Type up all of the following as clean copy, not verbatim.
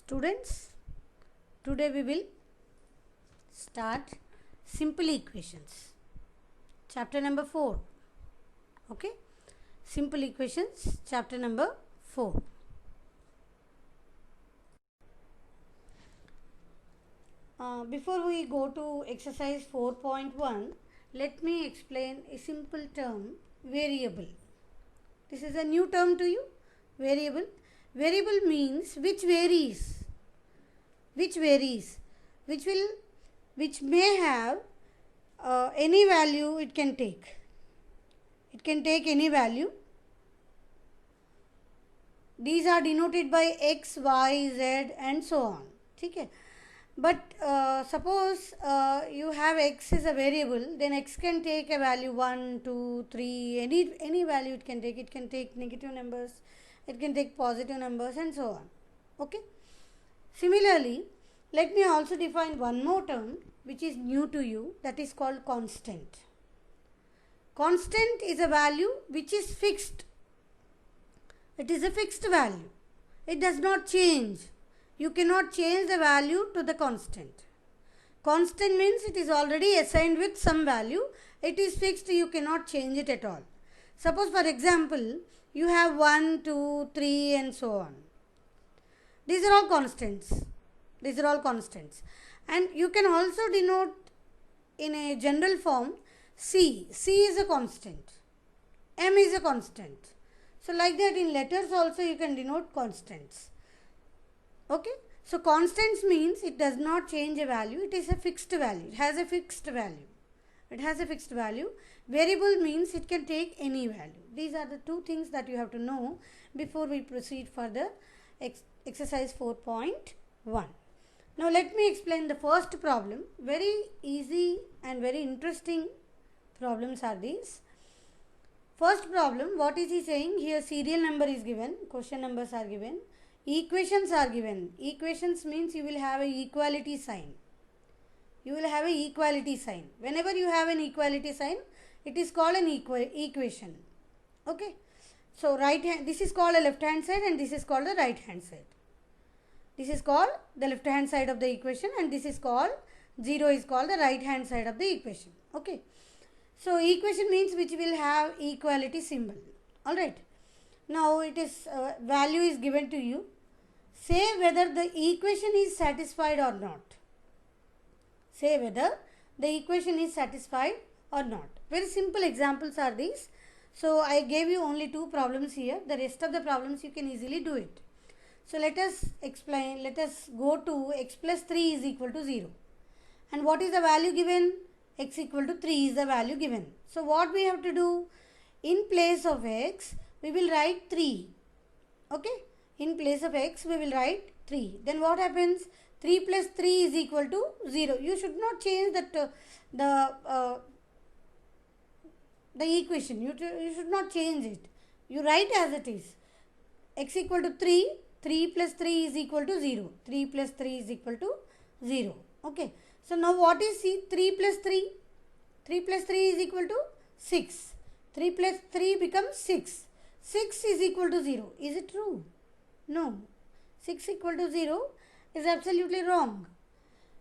Students, today we will start simple equations, chapter number 4. Okay, simple equations, chapter number 4. Before we go to exercise 4.1, let me explain a simple term, variable. This is a new term to you, variable. Variable means which varies, which may have any value it can take. It can take any value. These are denoted by x, y, z and so on. Okay? But suppose you have x is a variable, then x can take a value 1, 2, 3, any value it can take. It can take negative numbers, it can take positive numbers and so on. Okay. Similarly, let me also define one more term which is new to you, that is called constant. Constant is a value which is fixed. It is a fixed value. It does not change. You cannot change the value to the constant. Constant means it is already assigned with some value. It is fixed. You cannot change it at all. Suppose for example, you have 1, 2, 3 and so on. These are all constants. These are all constants. And you can also denote in a general form C. C is a constant. M is a constant. So like that in letters also you can denote constants. Okay. So constants means it does not change a value. It is a fixed value. It has a fixed value. It has a fixed value. Variable means it can take any value. These are the two things that you have to know before we proceed further. Exercise 4.1. Now let me explain the first problem. Very easy and very interesting problems are these. First problem, what is he saying? Here serial number is given, question numbers are given, equations are given. Equations means you will have a equality sign. You will have a equality sign. Whenever you have an equality sign, it is called an equation. Okay. So right hand, this is called a left hand side and this is called the right hand side. This is called the left hand side of the equation and this is called 0 is called the right hand side of the equation. Okay. So equation means which will have equality symbol. Alright. Now it is value is given to you. Say whether the equation is satisfied or not. Say whether the equation is satisfied or not. Very simple examples are these. So I gave you only two problems here. The rest of the problems you can easily do it. So let us explain. Let us go to x plus 3 is equal to 0. And what is the value given? X equal to 3 is the value given. So what we have to do? In place of x, we will write 3. Okay. In place of x, we will write 3. Then what happens? 3 plus 3 is equal to 0. You should not change that the equation. You should not change it. You write as it is. X equal to 3. 3 plus 3 is equal to 0. 3 plus 3 is equal to 0. Okay. So now what is 3 plus 3? 3 plus 3 is equal to 6. 3 plus 3 becomes 6. 6 is equal to 0. Is it true? No. 6 equal to 0 is absolutely wrong.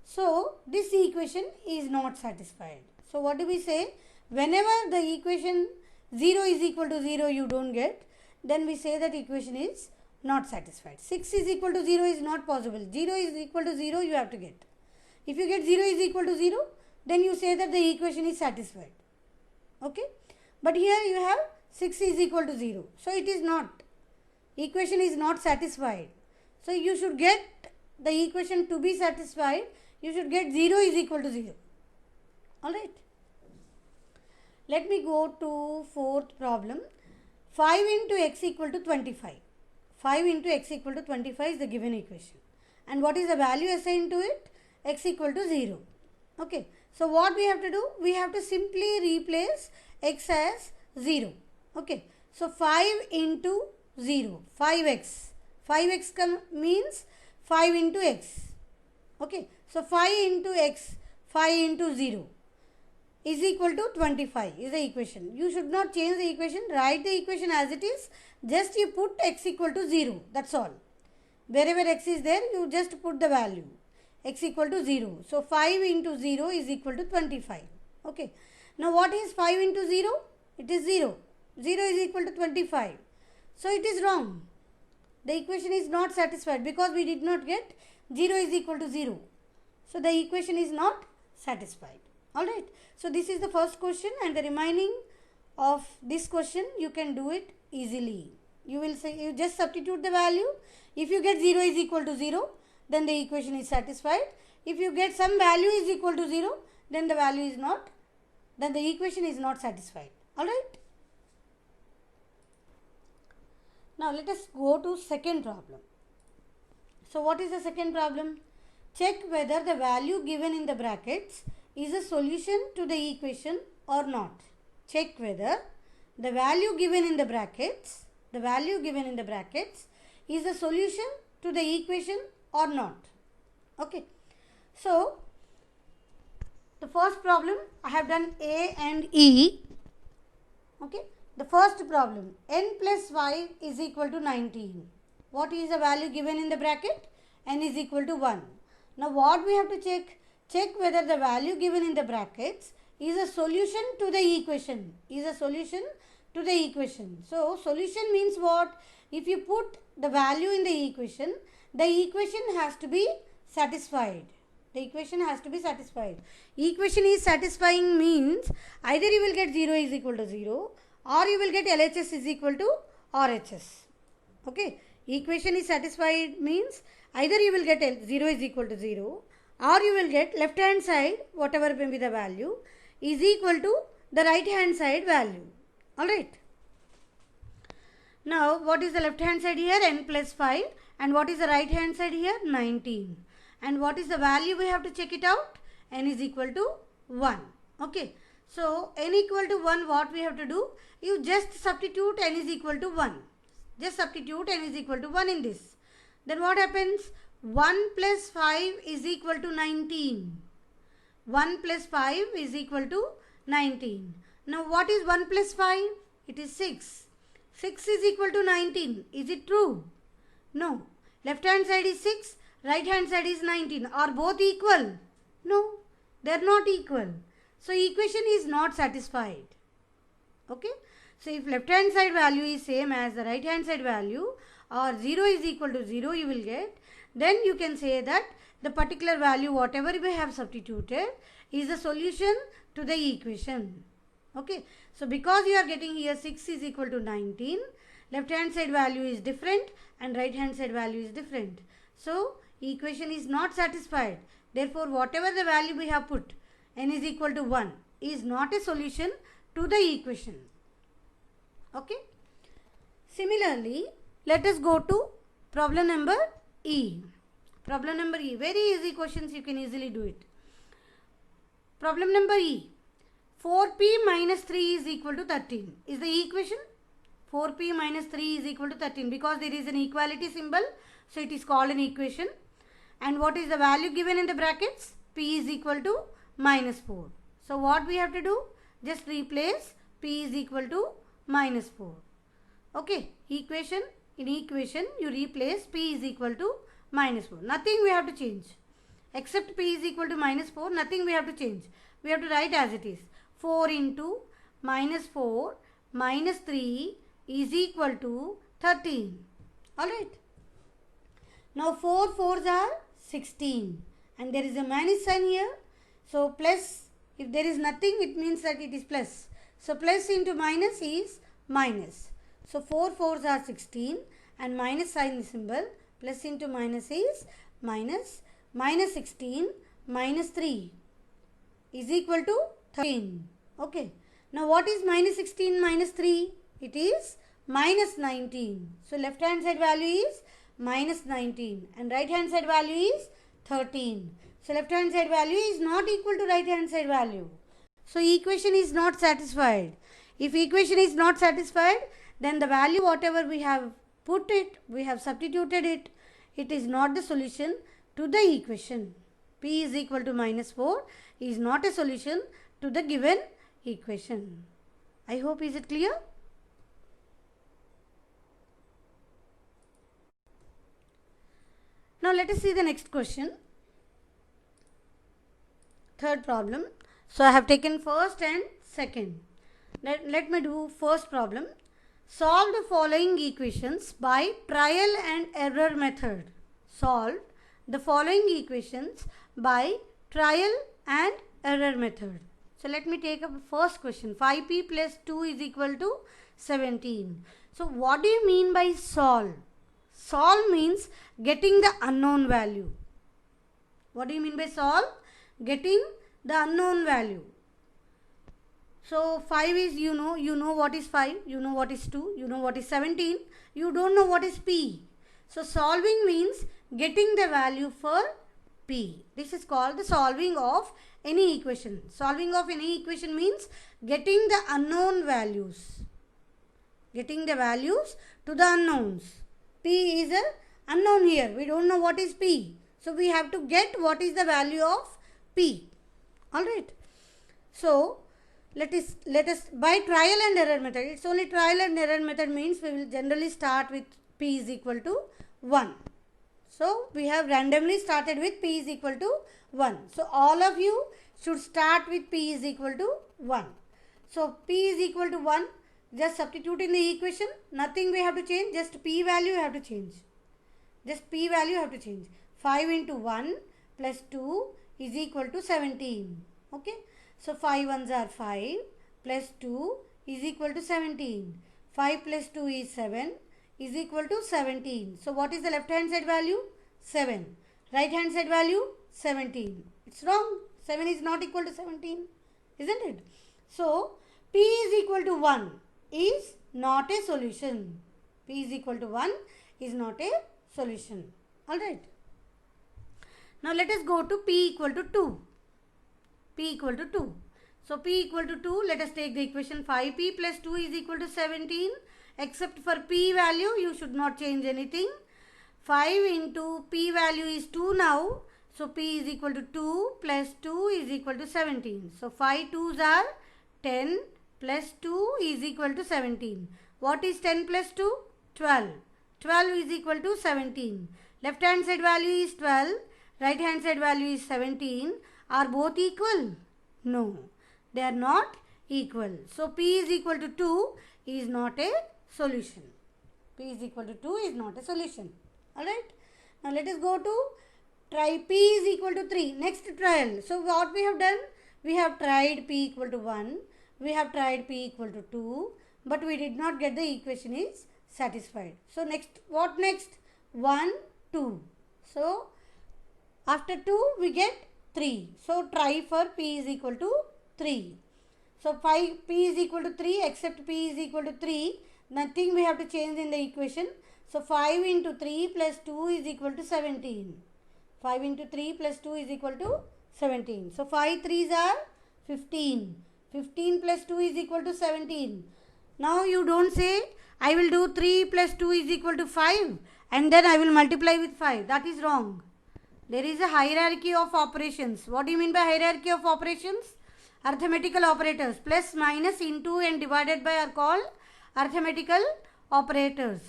So this equation is not satisfied. So what do we say? Whenever the equation 0 is equal to 0 you don't get, then we say that equation is not satisfied. 6 is equal to 0 is not possible. 0 is equal to 0 you have to get. If you get 0 is equal to 0, then you say that the equation is satisfied. Okay. But here you have 6 is equal to 0. So it is not. Equation is not satisfied. So you should get the equation to be satisfied. You should get 0 is equal to 0. Alright. Let me go to fourth problem. 5 into x equal to 25. 5 into x equal to 25 is the given equation. And what is the value assigned to it? X equal to 0. Okay. So what we have to do? We have to simply replace x as 0. Okay. So 5 into 0. 5x. 5x means 5 into x. Okay. So 5 into x. 5 into 0 is equal to 25 is the equation. You should not change the equation. Write the equation as it is. Just you put x equal to 0. That's all. Wherever x is there, you just put the value. X equal to 0. So 5 into 0 is equal to 25. Okay. Now what is 5 into 0? It is 0. 0 is equal to 25. So it is wrong. The equation is not satisfied because we did not get 0 is equal to 0. So the equation is not satisfied. Alright. So this is the first question, and the remaining of this question you can do it easily. You will say, you just substitute the value. If you get 0 is equal to 0, then the equation is satisfied. If you get some value is equal to 0, then the value is not, then the equation is not satisfied. Alright. Now let us go to second problem. So what is the second problem? Check whether the value given in the brackets is a solution to the equation or not. Check whether the value given in the brackets, is a solution to the equation or not. Okay. So the first problem I have done A and E. Okay. The first problem, n plus 5 is equal to 19. What is the value given in the bracket? N is equal to 1. Now what we have to check? Check whether the value given in the brackets is a solution to the equation. So solution means what? If you put the value in the equation has to be satisfied. Equation is satisfying means either you will get 0 is equal to 0 or you will get LHS is equal to RHS. Okay. Equation is satisfied means either you will get 0 is equal to 0 or you will get left hand side, whatever may be the value, is equal to the right hand side value. Alright. Now what is the left hand side here? N plus 5. And what is the right hand side here? 19. And what is the value? We have to check it out. N is equal to 1. Okay. So n equal to 1, what we have to do? You just substitute n is equal to 1. Just substitute n is equal to 1 in this. Then what happens? 1 plus 5 is equal to 19. 1 plus 5 is equal to 19. Now what is 1 plus 5? It is 6. 6 is equal to 19. Is it true? No. Left hand side is 6. Right hand side is 19. Are both equal? No. They are not equal. So equation is not satisfied. Okay. So if left hand side value is same as the right hand side value, or 0 is equal to 0 you will get, then you can say that the particular value whatever we have substituted is the solution to the equation. Okay. So because you are getting here 6 is equal to 19, left hand side value is different and right hand side value is different. So equation is not satisfied. Therefore whatever the value we have put, n is equal to 1, is not a solution to the equation. Okay. Similarly, let us go to problem number E. Problem number E. Very easy questions, you can easily do it. Problem number E. 4p minus 3 is equal to 13. Is the equation? 4p minus 3 is equal to 13 because there is an equality symbol. So it is called an equation. And what is the value given in the brackets? P is equal to minus 4. So what we have to do? Just replace P is equal to minus 4. Okay. Equation. In equation you replace P is equal to minus 4. Nothing we have to change. Except P is equal to minus 4. Nothing we have to change. We have to write as it is. 4 into minus 4 minus 3 is equal to 13. Alright. Now 4 4s are 16. And there is a minus sign here. So plus, if there is nothing, it means that it is plus. So plus into minus is minus. So 4 4s are 16 and minus sign symbol, plus into minus is minus. Minus 16 minus 3 is equal to 13. Okay. Now what is minus 16 minus 3? It is minus 19. So left hand side value is minus 19 and right hand side value is 13. So left hand side value is not equal to right hand side value. So equation is not satisfied. If equation is not satisfied, then the value whatever we have put it, we have substituted it, it is not the solution to the equation. P is equal to minus 4 is not a solution to the given equation. I hope is it clear? Now let us see the next question. Third problem. So I have taken first and second. Let me do first problem. Solve the following equations by trial and error method. Solve the following equations by trial and error method. So let me take up the first question. 5p plus 2 is equal to 17. So what do you mean by solve? Solve means getting the unknown value. What do you mean by solve? Getting the unknown value. So 5 is, you know what is 5, you know what is 2, you know what is 17, you don't know what is p. So solving means getting the value for p. This is called the solving of any equation. Solving of any equation means getting the unknown values. Getting the values to the unknowns. P is an unknown here. We don't know what is p. So we have to get what is the value of p. Alright. So let us by trial and error method. It's only trial and error method means we will generally start with p is equal to 1. So we have randomly started with p is equal to 1. So all of you should start with p is equal to 1. So p is equal to 1. Just substitute in the equation. Nothing we have to change. Just p value you have to change. Just p value you have to change. 5 into 1 plus 2 is equal to 17. Okay. So 5 ones are 5 plus 2 is equal to 17. 5 plus 2 is 7 is equal to 17. So what is the left hand side value? 7. Right hand side value? 17. It's wrong. 7 is not equal to 17. Isn't it? So p is equal to 1 is not a solution. P is equal to 1 is not a solution. Alright. Now let us go to p equal to 2. P equal to 2. So p equal to 2, let us take the equation 5p plus 2 is equal to 17. Except for p value, you should not change anything. 5 into p value is 2 now. So p is equal to 2 plus 2 is equal to 17. So 5 2s are 10 plus 2 is equal to 17. What is 10 plus 2? 12. 12 is equal to 17. Left hand side value is 12. Right hand side value is 17. Are both equal? No. They are not equal. So p is equal to 2 is not a solution. P is equal to 2 is not a solution. Alright. Now let us go to try p is equal to 3. Next trial. So what we have done? We have tried p equal to 1. We have tried p equal to 2. But we did not get the equation is satisfied. So next, what next? 1, 2. So after 2 we get 3. So try for p is equal to 3. So p is equal to 3 except p is equal to 3. Nothing we have to change in the equation. So 5 into 3 plus 2 is equal to 17. 5 into 3 plus 2 is equal to 17. So 5 3s are 15. 15 plus 2 is equal to 17. Now you don't say I will do 3 plus 2 is equal to 5 and then I will multiply with 5. That is wrong. There is a hierarchy of operations. What do you mean by hierarchy of operations? Arithmetical operators. Plus, minus, into and divided by are called arithmetical operators.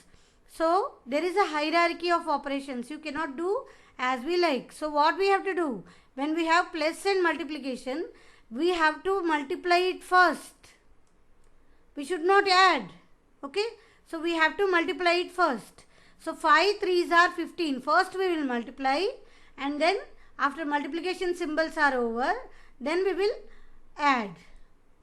So, there is a hierarchy of operations. You cannot do as we like. So, what we have to do? When we have plus and multiplication, we have to multiply it first. We should not add. Okay. So, we have to multiply it first. So, 5 3s are 15. First we will multiply. And then after multiplication symbols are over, then we will add.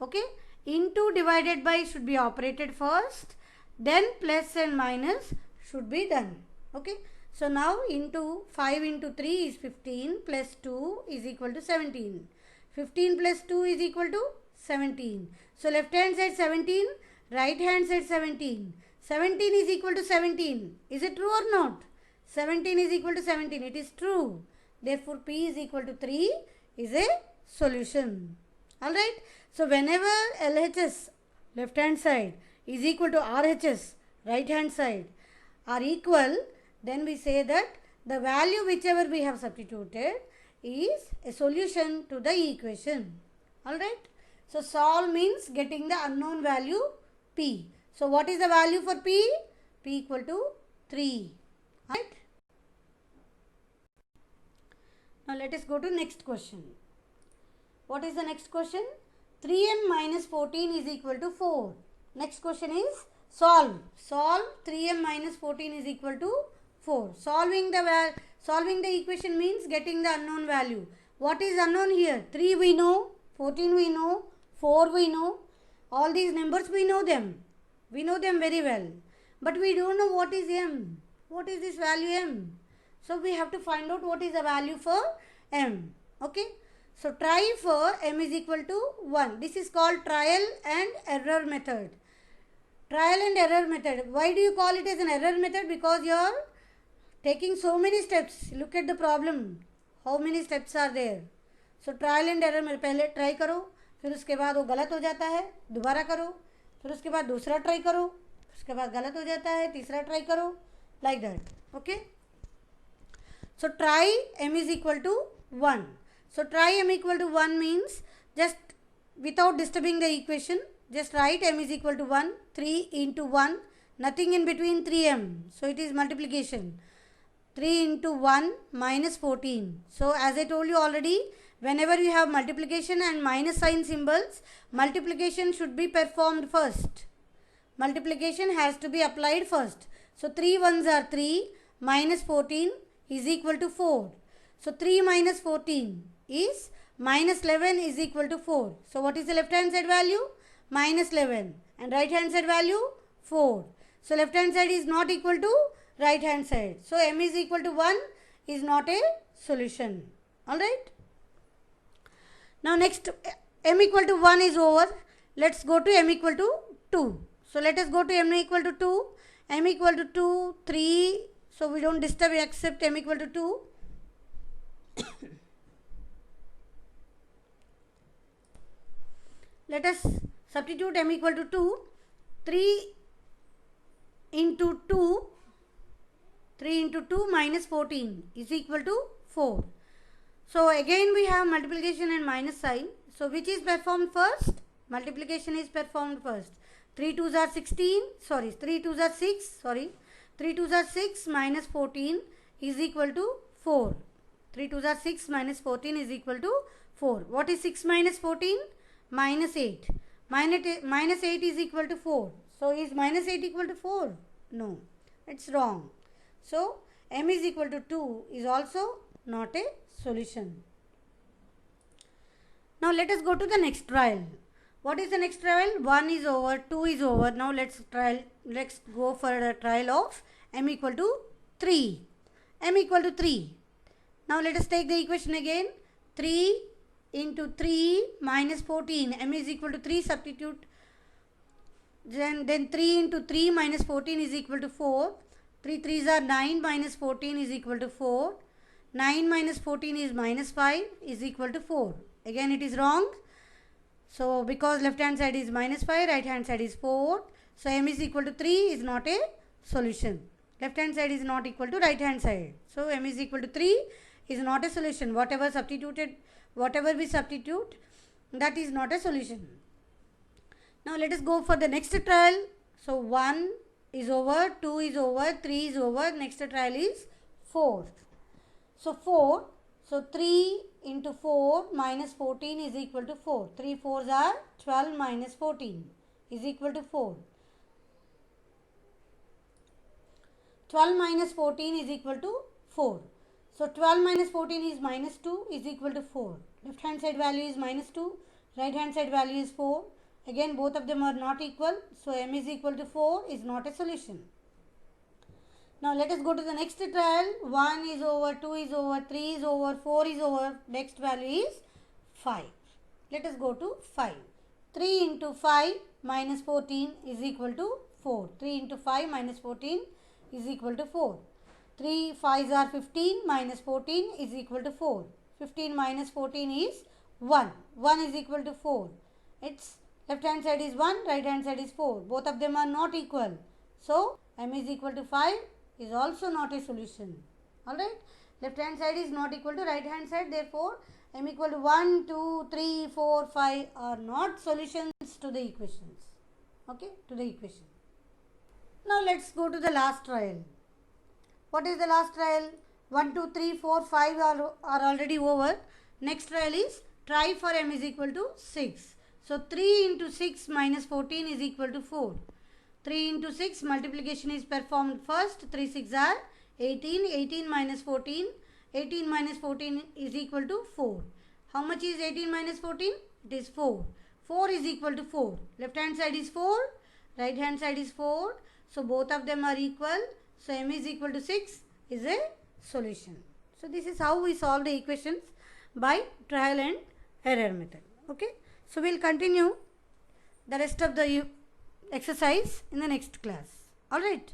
Okay. Into divided by should be operated first. Then plus and minus should be done. Okay. So now into 5 into 3 is 15 plus 2 is equal to 17. 15 plus 2 is equal to 17. So left hand side 17, right hand side 17. 17 is equal to 17. Is it true or not? 17 is equal to 17. It is true. Therefore, p is equal to 3 is a solution. Alright. So, whenever LHS left hand side is equal to RHS right hand side are equal, then we say that the value whichever we have substituted is a solution to the equation. Alright. So, solve means getting the unknown value p. So, what is the value for p? P equal to 3. Right? Now let us go to next question. What is the next question? 3m minus 14 is equal to 4. Next question is solve. Solve 3m minus 14 is equal to 4. Solving the equation means getting the unknown value. What is unknown here? 3 we know, 14 we know, 4 we know. All these numbers we know them. We know them very well. But we don't know what is m. What is this value m? So we have to find out what is the value for m. Okay. So try for m is equal to 1. This is called trial and error method. Trial and error method. Why do you call it as an error method? Because you are taking so many steps. Look at the problem. How many steps are there? So trial and error में पहले try करो, फिर उसके बाद वो गलत हो जाता है, दोबारा करो, फिर उसके बाद दूसरा ट्राई करो, उसके बाद गलत हो जाता है, तीसरा ट्राई करो, like that. Okay. So try m is equal to 1. So try m equal to 1 means just without disturbing the equation, just write m is equal to 1, 3 into 1, nothing in between 3m. So it is multiplication. 3 into 1 minus 14. So as I told you already, whenever you have multiplication and minus sign symbols, multiplication should be performed first. Multiplication has to be applied first. So 3 ones are 3, minus 14 is equal to 4. So 3 minus 14 is minus 11 is equal to 4. So what is the left hand side value? Minus 11. And right hand side value? 4. So left hand side is not equal to right hand side. So m is equal to 1 is not a solution. Alright. Now next m equal to 1 is over. Let's go to m equal to 2. So let us go to m equal to 2. M equal to 2, 3. So we don't disturb except m equal to 2. Let us substitute m equal to 2. 3 into 2. 3 into 2 minus 14 is equal to 4. So again we have multiplication and minus sign. So which is performed first? Multiplication is performed first. 3 2s are 16. 3 2s are 6. 3 2s are 6 minus 14 is equal to 4. 3 2s are 6 minus 14 is equal to 4. What is 6 minus 14? Minus 8. Minus 8 is equal to 4. So is minus 8 equal to 4? No, it's wrong. So m is equal to 2 is also not a solution. Now let us go to the next trial. What is the next trial? 1 is over, 2 is over. Now let's go for a trial of m equal to 3. M equal to 3. Now let us take the equation again. 3 into 3 minus 14. M is equal to 3. Substitute. Then 3 into 3 minus 14 is equal to 4. 3 3s are 9 minus 14 is equal to 4. 9 minus 14 is minus 5 is equal to 4. Again it is wrong. So because left hand side is minus 5, right hand side is 4. So m is equal to 3 is not a solution. Left hand side is not equal to right hand side. So m is equal to 3 is not a solution. Whatever we substitute, that is not a solution. Now let us go for the next trial. So 1 is over, 2 is over, 3 is over. Next trial is 4. So 4. So 3 into 4 minus 14 is equal to 4. 3 4s are 12 minus 14 is equal to 4. 12 minus 14 is equal to 4. So 12 minus 14 is minus 2 is equal to 4. Left hand side value is minus 2. Right hand side value is 4. Again both of them are not equal. So m is equal to 4 is not a solution. Now let us go to the next trial. 1 is over, 2 is over, 3 is over, 4 is over. Next value is 5. Let us go to 5. 3 into 5 minus 14 is equal to 4. 3 into 5 minus 14 is equal to 4. 3 5s are 15 minus 14 is equal to 4. 15 minus 14 is 1. 1 is equal to 4. Its left hand side is 1, right hand side is 4. Both of them are not equal. So m is equal to 5 is also not a solution. Alright. Left hand side is not equal to right hand side. Therefore, m equal to 1, 2, 3, 4, 5 are not solutions to the equations. Okay. To the equation. Now let's go to the last trial. What is the last trial? 1, 2, 3, 4, 5 are already over. Next trial is try for m is equal to 6. So 3 into 6 minus 14 is equal to 4. 3 into 6 multiplication is performed first. 3 6 are 18. 18 minus 14. 18 minus 14 is equal to 4. How much is 18 minus 14? It is 4. 4 is equal to 4. Left hand side is 4. Right hand side is 4. So both of them are equal. So m is equal to 6 is a solution. So this is how we solve the equations by trial and error method. Okay. So we will continue the rest of the exercise in the next class. Alright.